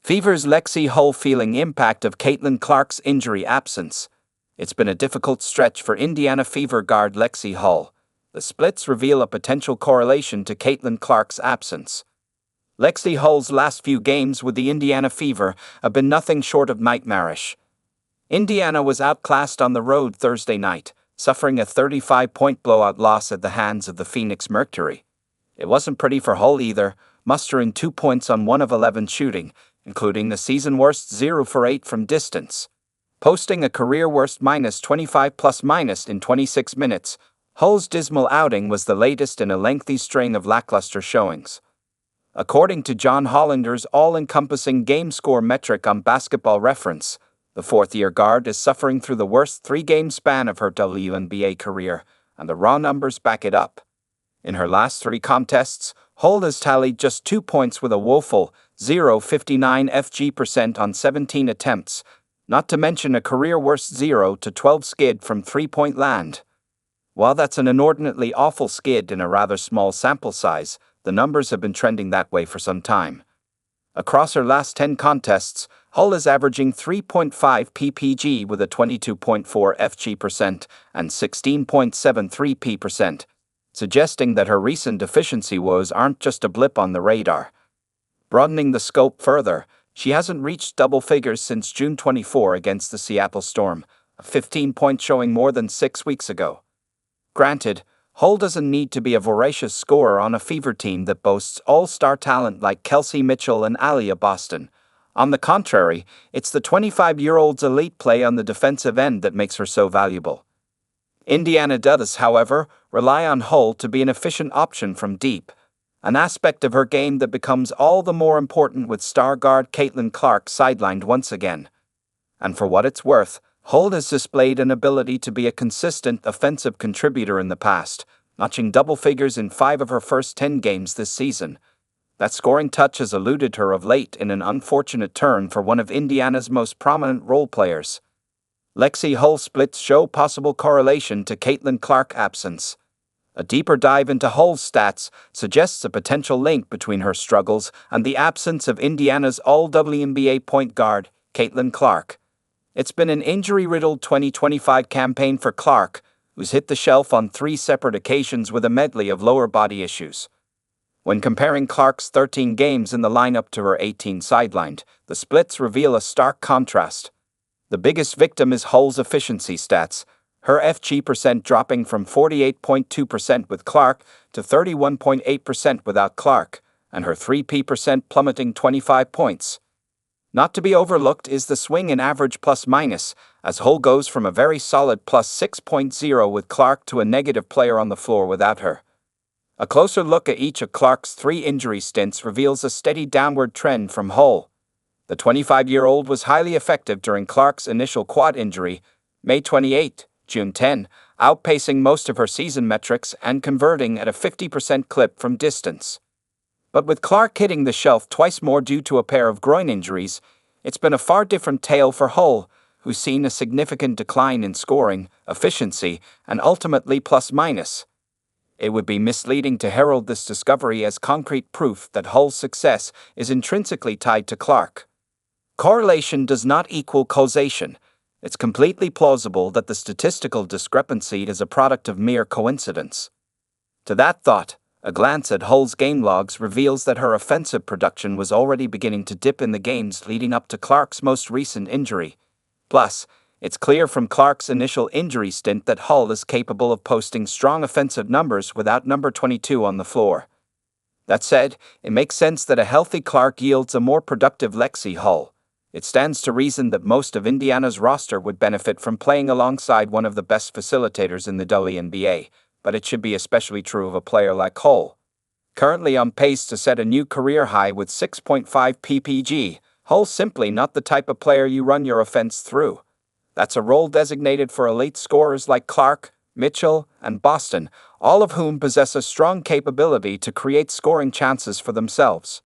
Fever's Lexie Hull feeling impact of Caitlin Clark's injury absence. It's been a difficult stretch for Indiana Fever guard Lexie Hull. The splits reveal a potential correlation to Caitlin Clark's absence. Lexie Hull's last few games with the Indiana Fever have been nothing short of nightmarish. Indiana was outclassed on the road Thursday night, suffering a 35-point blowout loss at the hands of the Phoenix Mercury. It wasn't pretty for Hull either, mustering 2 points on 1 of 11 shooting, including the season-worst 0 for 8 from distance. Posting a career-worst -25 in 26 minutes, Hull's dismal outing was the latest in a lengthy string of lackluster showings. According to John Hollander's all-encompassing game score metric on Basketball Reference, the fourth-year guard is suffering through the worst 3-game span of her WNBA career, and the raw numbers back it up. In her last 3 contests, Hull has tallied just 2 points with a woeful 0.59 FG% on 17 attempts, not to mention a career-worst 0-12 skid from three-point land. While that's an inordinately awful skid in a rather small sample size, the numbers have been trending that way for some time. Across her last 10 contests, Hull is averaging 3.5 ppg with a 22.4 FG% and 16.73 p%, suggesting that her recent efficiency woes aren't just a blip on the radar. Broadening the scope further, she hasn't reached double figures since June 24 against the Seattle Storm, a 15-point showing more than 6 weeks ago. Granted, Hull doesn't need to be a voracious scorer on a Fever team that boasts all-star talent like Kelsey Mitchell and Aliyah Boston. On the contrary, it's the 25-year-old's elite play on the defensive end that makes her so valuable. Indiana does, however, rely on Hull to be an efficient option from deep, an aspect of her game that becomes all the more important with star guard Caitlin Clark sidelined once again. And for what it's worth, Hull has displayed an ability to be a consistent offensive contributor in the past, notching double figures in 5 of her first 10 games this season. That scoring touch has eluded her of late in an unfortunate turn for one of Indiana's most prominent role players. Lexie Hull splits show possible correlation to Caitlin Clark's absence. A deeper dive into Hull's stats suggests a potential link between her struggles and the absence of Indiana's all-WNBA point guard, Caitlin Clark. It's been an injury-riddled 2025 campaign for Clark, who's hit the shelf on 3 separate occasions with a medley of lower body issues. When comparing Clark's 13 games in the lineup to her 18 sidelined, the splits reveal a stark contrast. The biggest victim is Hull's efficiency stats, her FG% dropping from 48.2% with Clark to 31.8% without Clark, and her 3P% plummeting 25 points. Not to be overlooked is the swing in average plus-minus, as Hull goes from a very solid +6.0 with Clark to a negative player on the floor without her. A closer look at each of Clark's 3 injury stints reveals a steady downward trend from Hull. The 25-year-old was highly effective during Clark's initial quad injury, May 28, June 10, outpacing most of her season metrics and converting at a 50% clip from distance. But with Clark hitting the shelf twice more due to a pair of groin injuries, it's been a far different tale for Hull, who's seen a significant decline in scoring, efficiency, and ultimately plus-minus. It would be misleading to herald this discovery as concrete proof that Hull's success is intrinsically tied to Clark. Correlation does not equal causation. It's completely plausible that the statistical discrepancy is a product of mere coincidence. To that thought, a glance at Hull's game logs reveals that her offensive production was already beginning to dip in the games leading up to Clark's most recent injury. Plus, it's clear from Clark's initial injury stint that Hull is capable of posting strong offensive numbers without number 22 on the floor. That said, it makes sense that a healthy Clark yields a more productive Lexie Hull. It stands to reason that most of Indiana's roster would benefit from playing alongside one of the best facilitators in the WNBA, but it should be especially true of a player like Hull. Currently on pace to set a new career high with 6.5 ppg, Hull's simply not the type of player you run your offense through. That's a role designated for elite scorers like Clark, Mitchell, and Boston, all of whom possess a strong capability to create scoring chances for themselves.